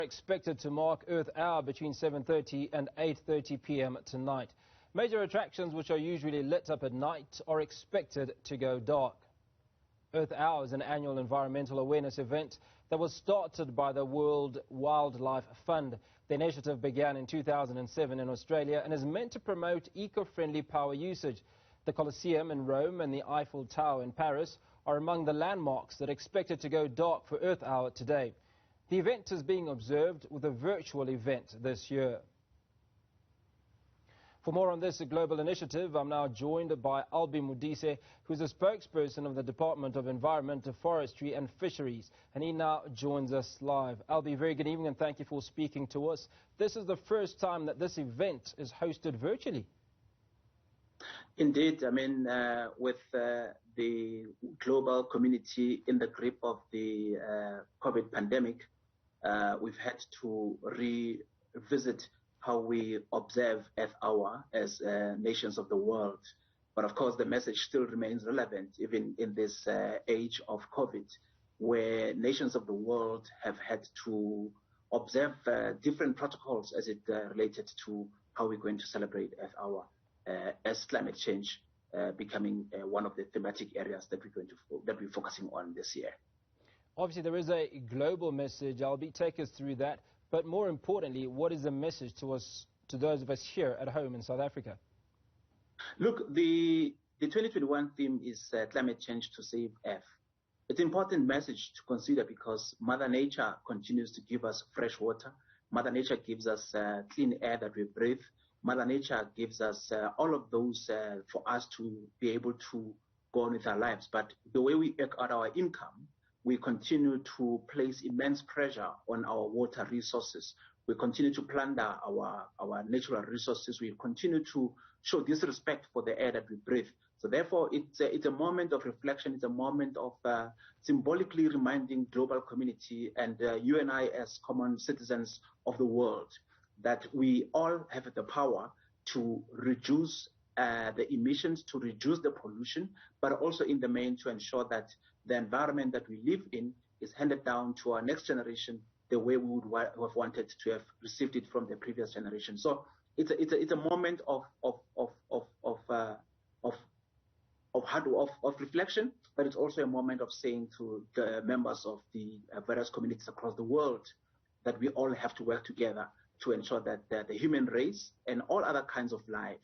Expected to mark Earth Hour between 7:30 and 8:30 p.m. tonight. Major attractions which are usually lit up at night are expected to go dark. Earth Hour is an annual environmental awareness event that was started by the World Wildlife Fund. The initiative began in 2007 in Australia and is meant to promote eco-friendly power usage. The Colosseum in Rome and the Eiffel Tower in Paris are among the landmarks that are expected to go dark for Earth Hour today. The event is being observed with a virtual event this year. For more on this global initiative, I'm now joined by Albie Modise, who's a spokesperson of the Department of Environment, Forestry and Fisheries, and he now joins us live. Albie, very good evening and thank you for speaking to us. This is the first time that this event is hosted virtually. Indeed, with the global community in the grip of the COVID pandemic, we've had to revisit how we observe Earth Hour as nations of the world. But of course, the message still remains relevant, even in this age of COVID, where nations of the world have had to observe different protocols as it related to how we're going to celebrate Earth Hour, as climate change becoming one of the thematic areas that we're focusing on this year. Obviously, there is a global message. Albie, take us through that. But more importantly, what is the message to us, to those of us here at home in South Africa? Look, the 2021 theme is climate change to save Earth. It's an important message to consider because Mother Nature continues to give us fresh water. Mother Nature gives us clean air that we breathe. Mother Nature gives us all of those for us to be able to go on with our lives. But the way we eke out our income, we continue to place immense pressure on our water resources. We continue to plunder our natural resources. We continue to show disrespect for the air that we breathe. So therefore, it's a moment of reflection. It's a moment of symbolically reminding global community and you and I as common citizens of the world that we all have the power to reduce the emissions, to reduce the pollution, but also in the main to ensure that the environment that we live in is handed down to our next generation the way we would have wanted to have received it from the previous generation. So it's a moment of reflection, but it's also a moment of saying to the members of the various communities across the world that we all have to work together to ensure that the human race and all other kinds of life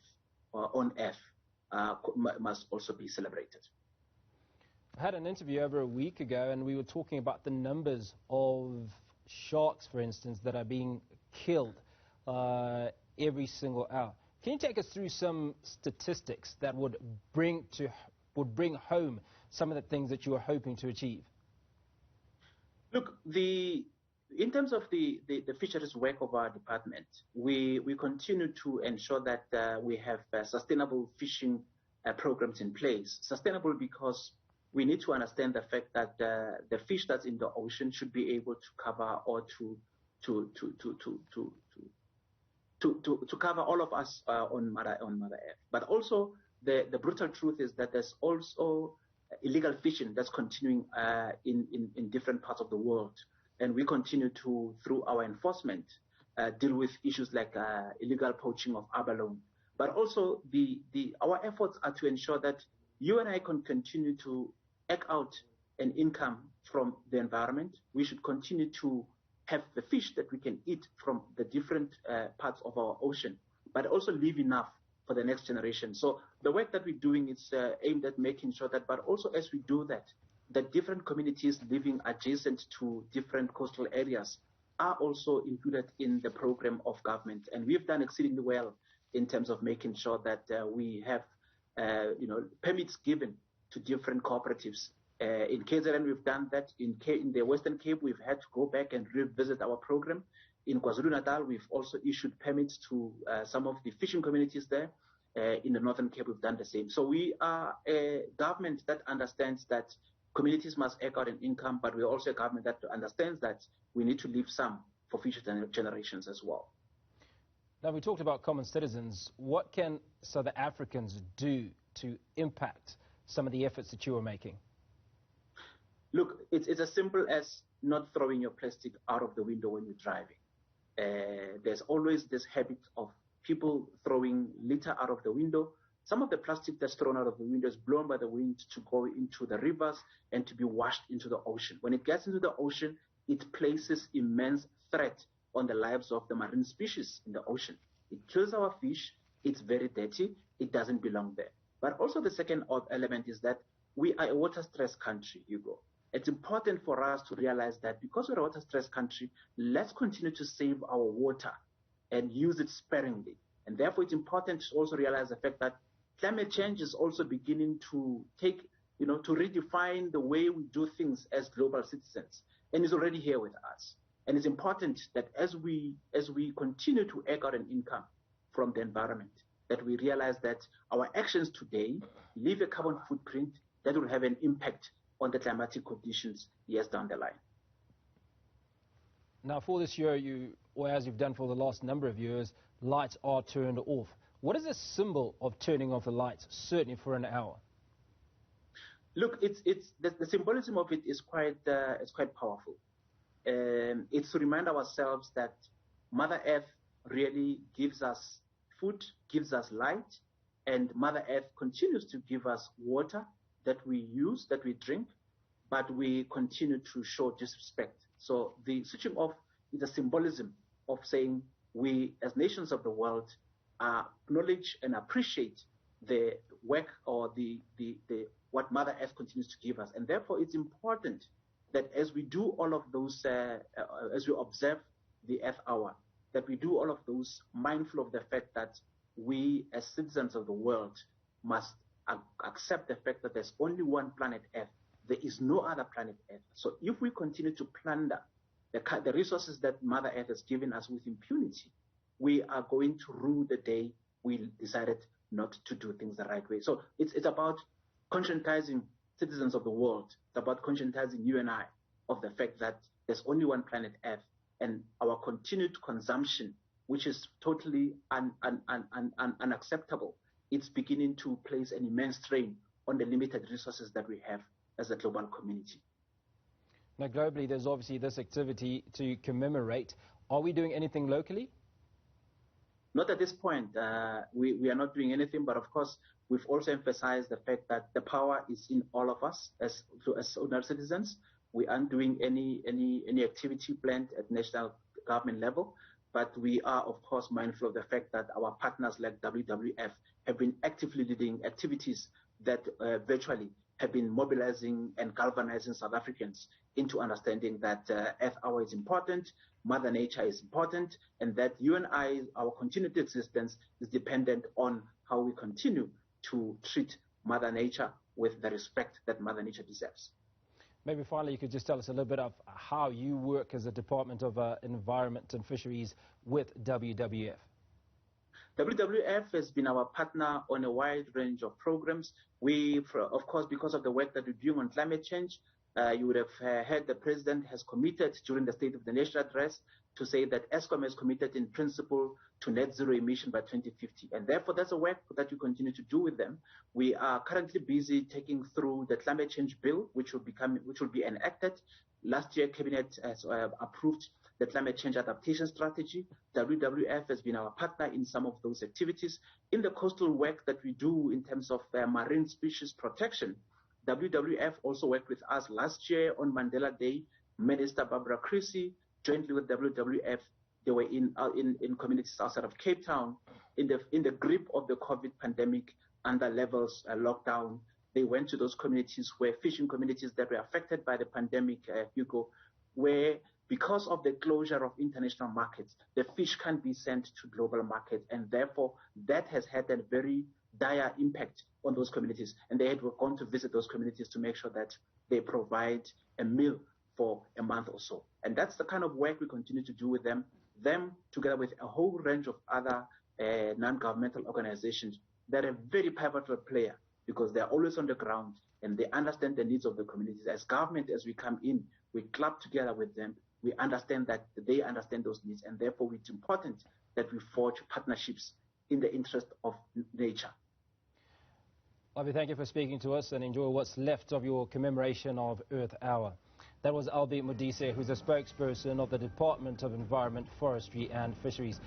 on Earth must also be celebrated. I had an interview over a week ago and we were talking about the numbers of sharks, for instance, that are being killed every single hour. Can you take us through some statistics that would bring home some of the things that you are hoping to achieve? Look, in terms of the fisheries work of our department, we continue to ensure that we have sustainable fishing programs in place. Sustainable because we need to understand the fact that the fish that's in the ocean should be able to cover or to cover all of us on Mother Earth. But also the brutal truth is that there's also illegal fishing that's continuing in different parts of the world. And we continue to, through our enforcement, deal with issues like illegal poaching of abalone. But also our efforts are to ensure that you and I can continue to eke out an income from the environment. We should continue to have the fish that we can eat from the different parts of our ocean, but also leave enough for the next generation. So the work that we're doing is aimed at making sure that, but also as we do that, the different communities living adjacent to different coastal areas are also included in the program of government. And we've done exceedingly well in terms of making sure that we have permits given to different cooperatives. In KZN, we've done that. In the Western Cape, we've had to go back and revisit our program. In KwaZulu-Natal, we've also issued permits to some of the fishing communities there. In the Northern Cape, we've done the same. So we are a government that understands that communities must eke out an income, but we're also a government that understands that we need to leave some for future generations as well. Now, we talked about common citizens. What can South Africans do to impact some of the efforts that you are making? Look, it's as simple as not throwing your plastic out of the window when you're driving. There's always this habit of people throwing litter out of the window. Some of the plastic that's thrown out of the window is blown by the wind to go into the rivers and to be washed into the ocean. When it gets into the ocean, it places immense threat on the lives of the marine species in the ocean. It kills our fish. It's very dirty. It doesn't belong there. But also the second element is that we are a water-stressed country, Hugo. It's important for us to realize that because we're a water-stressed country, let's continue to save our water and use it sparingly. And therefore, it's important to also realize the fact that climate change is also beginning to take, to redefine the way we do things as global citizens. And it's already here with us. And it's important that as we continue to eke out an income from the environment, that we realize that our actions today leave a carbon footprint that will have an impact on the climatic conditions years down the line. Now, for this year, or as you've done for the last number of years, lights are turned off. What is the symbol of turning off the lights, certainly for an hour? Look, the symbolism of it is quite powerful. It's to remind ourselves that Mother Earth really gives us food, gives us light, and Mother Earth continues to give us water that we use, that we drink, but we continue to show disrespect. So the switching off is a symbolism of saying we, as nations of the world, acknowledge and appreciate the work or the what Mother Earth continues to give us. And therefore, it's important that as we do all of those, as we observe the Earth Hour, that we do all of those mindful of the fact that we, as citizens of the world, must accept the fact that there's only one planet Earth. There is no other planet Earth. So if we continue to plunder the resources that Mother Earth has given us with impunity, we are going to rue the day we decided not to do things the right way. So it's about conscientizing citizens of the world. It's about conscientizing you and I of the fact that there's only one planet Earth, and our continued consumption, which is totally unacceptable, it's beginning to place an immense strain on the limited resources that we have as a global community. Now, globally, there's obviously this activity to commemorate. Are we doing anything locally? Not at this point. We are not doing anything, but of course, we've also emphasized the fact that the power is in all of us as ordinary citizens. We aren't doing any activity planned at national government level, but we are, of course, mindful of the fact that our partners like WWF have been actively leading activities that virtually have been mobilizing and galvanizing South Africans into understanding that Earth Hour is important, Mother Nature is important, and that you and I, our continued existence is dependent on how we continue to treat Mother Nature with the respect that Mother Nature deserves. Maybe finally you could just tell us a little bit of how you work as a Department of Environment and Fisheries with WWF. WWF has been our partner on a wide range of programs. We, of course, because of the work that we're doing on climate change, you would have heard the President has committed during the State of the Nation address to say that Eskom is committed in principle to net zero emission by 2050. And therefore, that's a work that we continue to do with them. We are currently busy taking through the climate change bill, which will be enacted. Last year, Cabinet has approved the climate change adaptation strategy. WWF has been our partner in some of those activities. In the coastal work that we do in terms of marine species protection, WWF also worked with us last year on Mandela Day. Minister Barbara Creecy, jointly with WWF, they were in communities outside of Cape Town in the grip of the COVID pandemic under levels lockdown. They went to those communities where fishing communities that were affected by the pandemic, Hugo, where because of the closure of international markets, the fish can't be sent to global markets, and therefore that has had a very dire impact on those communities. And they had gone to visit those communities to make sure that they provide a meal for a month or so. And that's the kind of work we continue to do with them together with a whole range of other non-governmental organizations that are very pivotal player because they're always on the ground and they understand the needs of the communities. As government, as we come in, we club together with them. We understand that they understand those needs, and therefore it's important that we forge partnerships in the interest of nature. Albie, thank you for speaking to us and enjoy what's left of your commemoration of Earth Hour. That was Albie Modise, who's a spokesperson of the Department of Environment, Forestry and Fisheries.